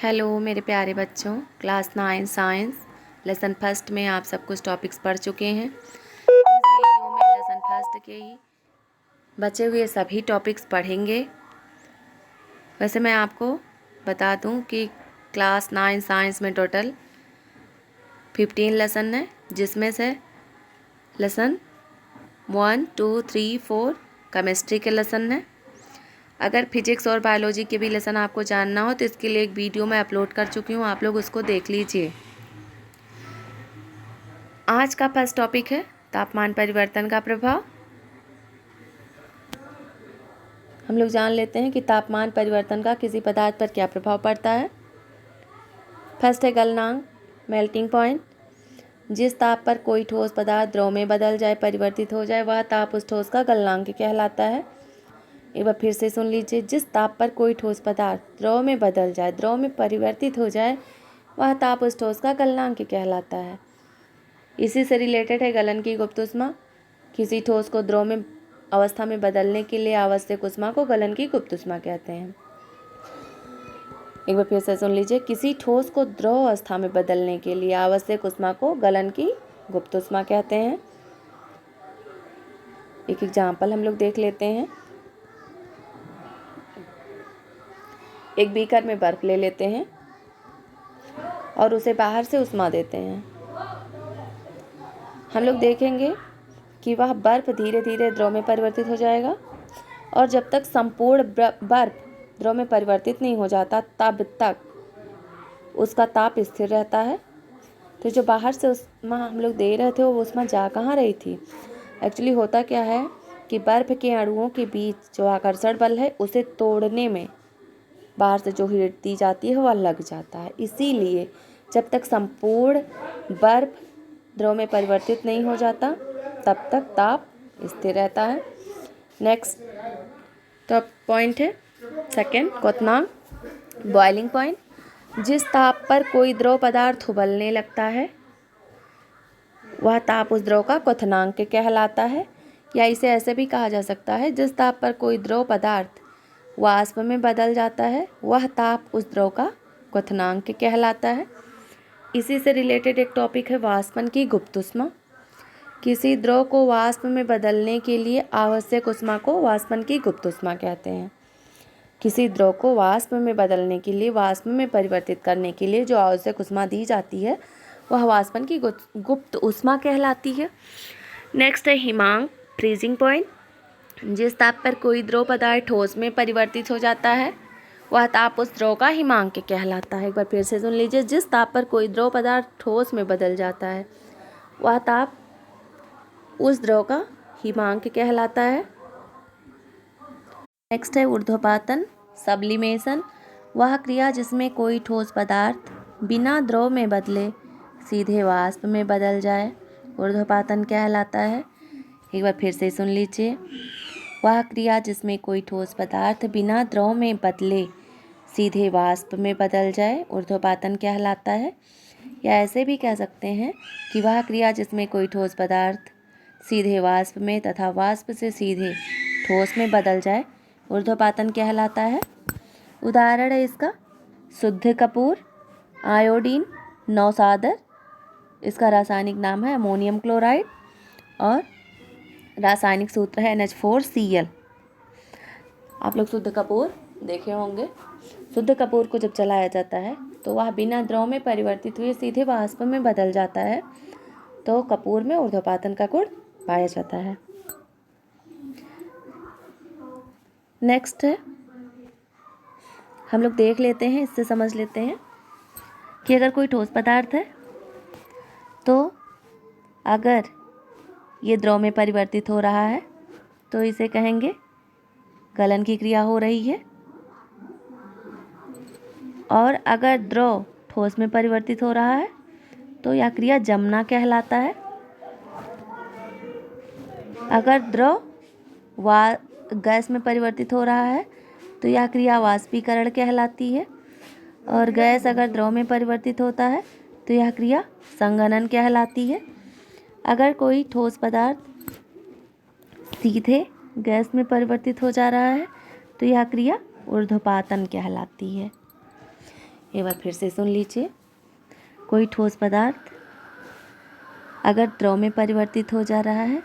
Hello मेरे प्यारे बच्चों, क्लास 9 साइंस लेसन फर्स्ट में आप सब कुछ टॉपिक्स पढ़ चुके हैं। इस वीडियो में लेसन फर्स्ट के ही बचे हुए सभी टॉपिक्स पढ़ेंगे। वैसे मैं आपको बता दूं कि क्लास 9 साइंस में टोटल 15 लेसन है, जिसमें से लेसन 1, 2, 3, 4 केमिस्ट्री के लेसन है। अगर फिजिक्स और बायोलॉजी के भी लेसन आपको जानना हो तो इसके लिए एक वीडियो मैं अपलोड कर चुकी हूँ, आप लोग उसको देख लीजिए। आज का फर्स्ट टॉपिक है तापमान परिवर्तन का प्रभाव। हम लोग जान लेते हैं कि तापमान परिवर्तन का किसी पदार्थ पर क्या प्रभाव पड़ता है। फर्स्ट है गलनांक, मेल्टिंग पॉइंट। जिस ताप पर कोई ठोस पदार्थ द्रव में बदल जाए, परिवर्तित हो जाए, वह ताप उस ठोस का गलनांक कहलाता है। एक बार फिर से सुन लीजिए, जिस ताप पर कोई ठोस पदार्थ द्रव में बदल जाए, द्रव में परिवर्तित हो जाए, वह ताप उस ठोस का गलनांक कहलाता है। इसी से रिलेटेड है गलन की गुप्त ऊष्मा। किसी ठोस को द्रव में अवस्था में बदलने के लिए आवश्यक ऊष्मा को गलन की गुप्त ऊष्मा कहते हैं। एक बार फिर से सुन लीजिए, किसी ठोस को द्रव अवस्था में बदलने के लिए आवश्यक ऊष्मा को गलन की गुप्त ऊष्मा कहते हैं। एक एग्जाम्पल हम लोग देख लेते हैं। एक बीकर में बर्फ ले लेते हैं और उसे बाहर से ऊष्मा देते हैं। हम लोग देखेंगे कि वह बर्फ धीरे धीरे द्रव में परिवर्तित हो जाएगा और जब तक संपूर्ण बर्फ द्रव में परिवर्तित नहीं हो जाता तब तक उसका ताप स्थिर रहता है। तो जो बाहर से ऊष्मा हम लोग दे रहे थे वो ऊष्मा जा कहाँ रही थी? एक्चुअली होता क्या है कि बर्फ के अणुओं के बीच जो आकर्षण बल है उसे तोड़ने में बाहर से जो हीट दी जाती है वह लग जाता है। इसीलिए जब तक संपूर्ण बर्फ द्रव में परिवर्तित नहीं हो जाता तब तक ताप स्थिर रहता है। नेक्स्ट तो पॉइंट है सेकंड, क्वथनांक, बॉइलिंग पॉइंट। जिस ताप पर कोई द्रव पदार्थ उबलने लगता है वह ताप उस द्रव का क्वथनांक कहलाता है। या इसे ऐसे भी कहा जा सकता है, जिस ताप पर कोई द्रव पदार्थ वाष्प में बदल जाता है वह ताप उस द्रव का क्वथनांक कहलाता है। इसी से रिलेटेड एक टॉपिक है वाष्पन की गुप्त ऊष्मा। किसी द्रव को वाष्प में बदलने के लिए आवश्यक ऊष्मा को वाष्पन की गुप्त ऊष्मा कहते हैं। किसी द्रव को वाष्प में बदलने के लिए, वाष्प में परिवर्तित करने के लिए जो आवश्यक ऊष्मा दी जाती है वह वाष्पन की गुप्त ऊष्मा कहलाती है। नेक्स्ट है हिमांक, फ्रीजिंग पॉइंट। जिस ताप पर कोई द्रव पदार्थ ठोस में परिवर्तित हो जाता है वह ताप उस द्रव का हिमांक कहलाता है। एक बार फिर से सुन लीजिए, जिस ताप पर कोई द्रव पदार्थ ठोस में बदल जाता है वह ताप उस द्रव का हिमांक कहलाता है। नेक्स्ट है ऊर्ध्वपातन, सब्लिमेशन। वह क्रिया जिसमें कोई ठोस पदार्थ बिना द्रव में बदले सीधे वाष्प में बदल जाए ऊर्ध्वपातन कहलाता है। एक बार फिर से सुन लीजिए, वह क्रिया जिसमें कोई ठोस पदार्थ बिना द्रव में बदले सीधे वाष्प में बदल जाए ऊर्ध्वपातन कहलाता है। या ऐसे भी कह सकते हैं कि वह क्रिया जिसमें कोई ठोस पदार्थ सीधे वाष्प में तथा वाष्प से सीधे ठोस में बदल जाए ऊर्ध्वपातन कहलाता है। उदाहरण है इसका शुद्ध कपूर, आयोडीन, नौसादर, इसका रासायनिक नाम है अमोनियम क्लोराइड और रासायनिक सूत्र है NH4Cl। आप लोग शुद्ध कपूर देखे होंगे। शुद्ध कपूर को जब जलाया जाता है तो वह बिना द्रव में परिवर्तित हुए सीधे वाष्प में बदल जाता है, तो कपूर में ऊर्ध्वपातन का गुण पाया जाता है। नेक्स्ट है, हम लोग देख लेते हैं, इससे समझ लेते हैं कि अगर कोई ठोस पदार्थ है तो अगर ये द्रव में परिवर्तित हो रहा है तो इसे कहेंगे गलन की क्रिया हो रही है। और अगर द्रव ठोस में परिवर्तित हो रहा है तो यह क्रिया जमना कहलाता है। अगर द्रव गैस में परिवर्तित हो रहा है तो यह क्रिया वाष्पीकरण कहलाती है। और गैस अगर द्रव में परिवर्तित होता है तो यह क्रिया संघनन कहलाती है। अगर कोई ठोस पदार्थ सीधे गैस में परिवर्तित हो जा रहा है तो यह क्रिया ऊर्ध्वपातन कहलाती है। एक बार फिर से सुन लीजिए। कोई ठोस पदार्थ अगर द्रव में परिवर्तित हो जा रहा है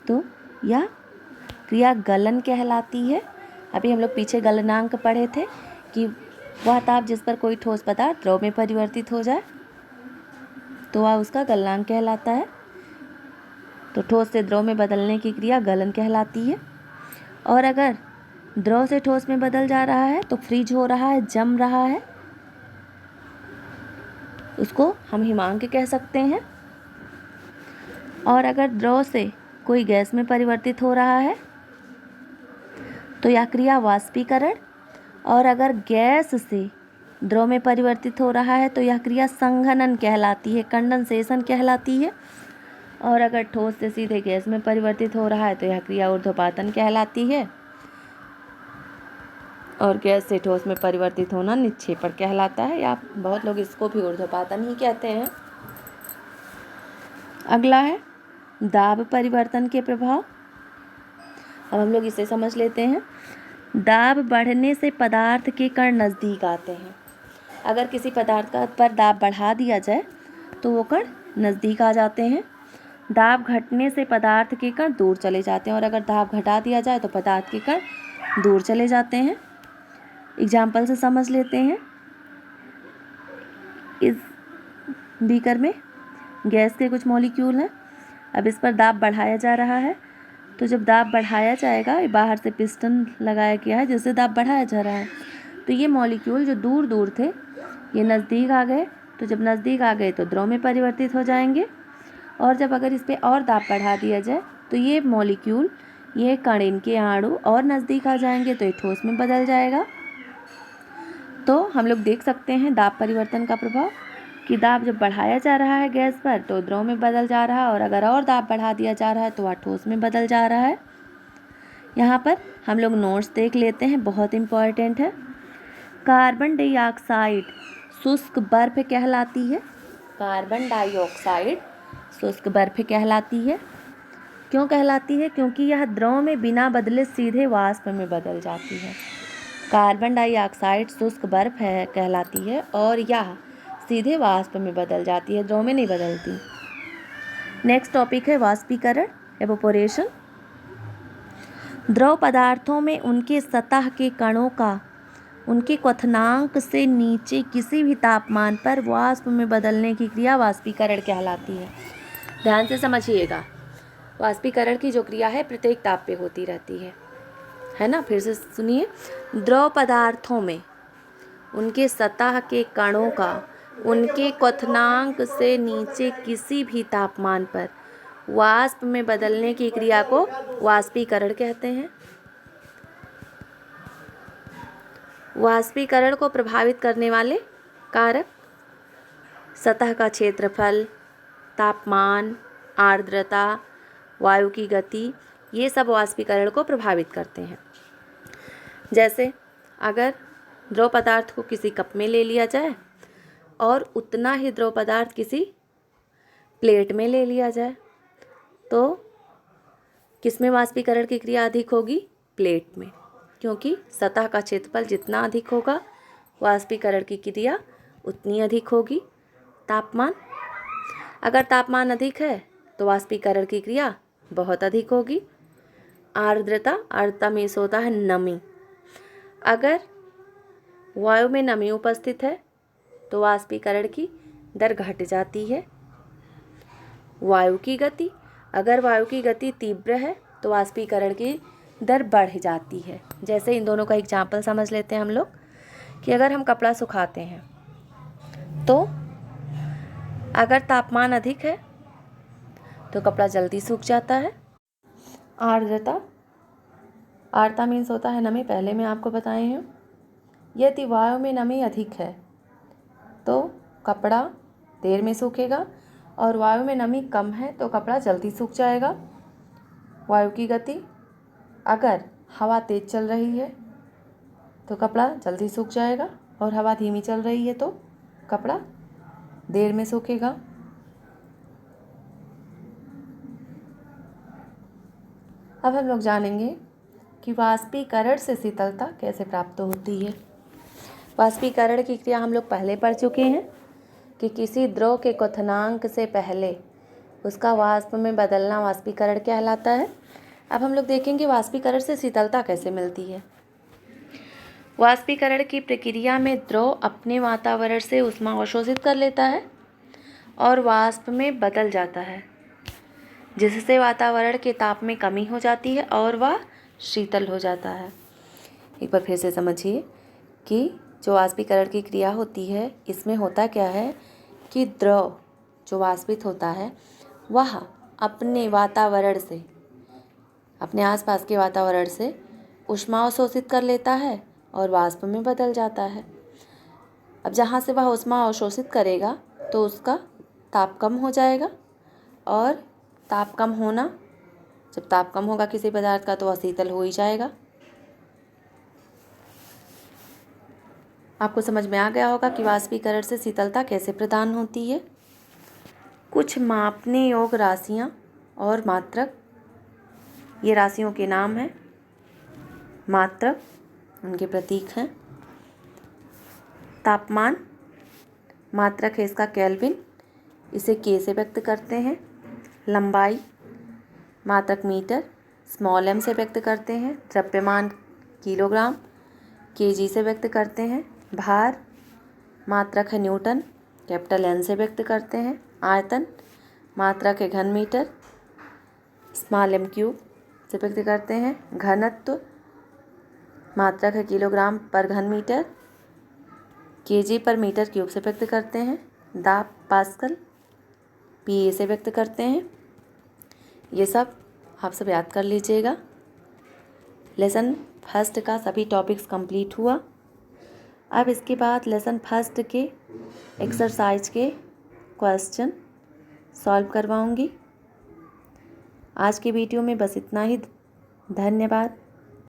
तो यह क्रिया गलन कहलाती है। अभी हम लोग पीछे गलनांक पढ़े थे कि वह ताप जिस पर कोई ठोस पदार्थ द्रव में परिवर्तित हो जाए तो वह उसका गलनांक कहलाता है। तो ठोस से द्रव में बदलने की क्रिया गलन कहलाती है। और अगर द्रव से ठोस में बदल जा रहा है तो फ्रीज हो रहा है, जम रहा है, उसको हम हिमांक कह सकते हैं। और अगर द्रव से कोई गैस में परिवर्तित हो रहा है तो यह क्रिया वाष्पीकरण। और अगर गैस से द्रव में परिवर्तित हो रहा है तो यह क्रिया संघनन कहलाती है, कंडेंसेशन कहलाती है। और अगर ठोस से सीधे गैस में परिवर्तित हो रहा है तो यह क्रिया ऊर्ध्वपातन कहलाती है। और गैस से ठोस में परिवर्तित होना निक्षेपण कहलाता है, या बहुत लोग इसको भी ऊर्ध्वपातन ही कहते हैं। अगला है दाब परिवर्तन के प्रभाव। अब हम लोग इसे समझ लेते हैं। दाब बढ़ने से पदार्थ के कण नज़दीक आते हैं। अगर किसी पदार्थ का पर दाब बढ़ा दिया जाए तो वो कण नज़दीक आ जाते हैं। दाब घटने से पदार्थ के कण दूर चले जाते हैं, और अगर दाब घटा दिया जाए तो पदार्थ के कण दूर चले जाते हैं। एग्जाम्पल से समझ लेते हैं। इस बीकर में गैस के कुछ मॉलिक्यूल हैं। अब इस पर दाब बढ़ाया जा रहा है, तो जब दाब बढ़ाया जाएगा, बाहर से पिस्टन लगाया गया है जिससे दाब बढ़ाया जा रहा है, तो ये मॉलिक्यूल जो दूर दूर थे ये नज़दीक आ गए। तो जब नज़दीक आ गए तो द्रव में परिवर्तित हो जाएंगे। और जब अगर इस पर और दाब बढ़ा दिया जाए तो ये मॉलिक्यूल, ये कण, इनके अणु और नज़दीक आ जाएंगे, तो ये ठोस में बदल जाएगा। तो हम लोग देख सकते हैं दाब परिवर्तन का प्रभाव कि दाब जब बढ़ाया जा रहा है गैस पर तो द्रव में बदल जा रहा है, और अगर और दाब बढ़ा दिया जा रहा है तो वह ठोस में बदल जा रहा है। यहाँ पर हम लोग नोट्स देख लेते हैं, बहुत इम्पॉर्टेंट है। कार्बन डाइऑक्साइड शुष्क बर्फ कहलाती है। कार्बन डाइऑक्साइड शुष्क बर्फ कहलाती है। क्यों कहलाती है? क्योंकि यह द्रव में बिना बदले सीधे वाष्प में बदल जाती है। कार्बन डाइऑक्साइड शुष्क बर्फ है कहलाती है, और यह सीधे वाष्प में बदल जाती है, द्रव में नहीं बदलती। नेक्स्ट टॉपिक है वाष्पीकरण, एवोपोरेशन। द्रव पदार्थों में उनके सतह के कणों का उनके क्वथनांक से नीचे किसी भी तापमान पर वाष्प में बदलने की क्रिया वाष्पीकरण कहलाती है। ध्यान से समझिएगा, वाष्पीकरण की जो क्रिया है प्रत्येक ताप पे होती रहती है ना। फिर से सुनिए। द्रव पदार्थों में उनके सतह के कणों का उनके क्वथनांक से नीचे किसी भी तापमान पर वाष्प में बदलने की क्रिया को वाष्पीकरण कहते हैं। वाष्पीकरण को प्रभावित करने वाले कारक सतह का क्षेत्रफल, तापमान, आर्द्रता, वायु की गति, ये सब वाष्पीकरण को प्रभावित करते हैं। जैसे अगर द्रव पदार्थ को किसी कप में ले लिया जाए और उतना ही द्रव पदार्थ किसी प्लेट में ले लिया जाए, तो किसमें वाष्पीकरण की क्रिया अधिक होगी? प्लेट में, क्योंकि सतह का क्षेत्रफल जितना अधिक होगा वाष्पीकरण की क्रिया उतनी अधिक होगी। तापमान, अगर तापमान अधिक है तो वाष्पीकरण की क्रिया बहुत अधिक होगी। आर्द्रता, आर्द्रता में से होता है नमी। अगर वायु में नमी उपस्थित है तो वाष्पीकरण की दर घट जाती है। वायु की गति, अगर वायु की गति तीव्र है तो वाष्पीकरण की दर बढ़ जाती है। जैसे इन दोनों का एग्जाम्पल समझ लेते हैं हम लोग कि अगर हम कपड़ा सुखाते हैं तो अगर तापमान अधिक है तो कपड़ा जल्दी सूख जाता है। आर्द्रता, आर्द्रता मीन्स होता है नमी, पहले मैं आपको बताए हैं। यदि वायु में नमी अधिक है तो कपड़ा देर में सूखेगा, और वायु में नमी कम है तो कपड़ा जल्दी सूख जाएगा। वायु की गति, अगर हवा तेज चल रही है तो कपड़ा जल्दी सूख जाएगा, और हवा धीमी चल रही है तो कपड़ा देर में सूखेगा। अब हम लोग जानेंगे कि वाष्पीकरण से शीतलता कैसे प्राप्त होती है। वाष्पीकरण की क्रिया हम लोग पहले पढ़ चुके हैं कि किसी द्रव के क्वथनांक से पहले उसका वाष्प में बदलना वाष्पीकरण कहलाता है। अब हम लोग देखेंगे वाष्पीकरण से शीतलता कैसे मिलती है। वाष्पीकरण की प्रक्रिया में द्रव अपने वातावरण से ऊष्मा अवशोषित कर लेता है और वाष्प में बदल जाता है, जिससे वातावरण के ताप में कमी हो जाती है और वह शीतल हो जाता है। एक बार फिर से समझिए कि जो वाष्पीकरण की क्रिया होती है, इसमें होता क्या है कि द्रव जो वाष्पित होता है वह अपने वातावरण से, अपने आसपास के वातावरण से ऊष्मा अवशोषित कर लेता है और वाष्प में बदल जाता है। अब जहाँ से वह ऊष्मा अवशोषित करेगा तो उसका ताप कम हो जाएगा, और ताप कम होना, जब ताप कम होगा किसी पदार्थ का तो वह शीतल हो ही जाएगा। आपको समझ में आ गया होगा कि वाष्पीकरण से शीतलता कैसे प्रदान होती है। कुछ मापने योग्य राशियाँ और मात्रक, ये राशियों के नाम हैं। मात्रक उनके प्रतीक हैं। तापमान, मात्रक है इसका केल्विन, इसे के से व्यक्त करते हैं। लंबाई, मात्रक मीटर, स्मॉल एम से व्यक्त करते हैं। द्रव्यमान किलोग्राम, केजी से व्यक्त करते हैं। भार, मात्रक है न्यूटन, कैपिटल एन से व्यक्त करते हैं। आयतन, मात्रक है घन मीटर, स्मॉल एम क्यूब से व्यक्त करते हैं। घनत्व, मात्रक है किलोग्राम पर घन मीटर, केजी पर मीटर क्यूब से व्यक्त करते हैं। दाब, पास्कल, पीए से व्यक्त करते हैं। ये सब आप सब याद कर लीजिएगा। लेसन फर्स्ट का सभी टॉपिक्स कंप्लीट हुआ। अब इसके बाद लेसन फर्स्ट के एक्सरसाइज के क्वेश्चन सॉल्व करवाऊंगी। आज की वीडियो में बस इतना ही। धन्यवाद।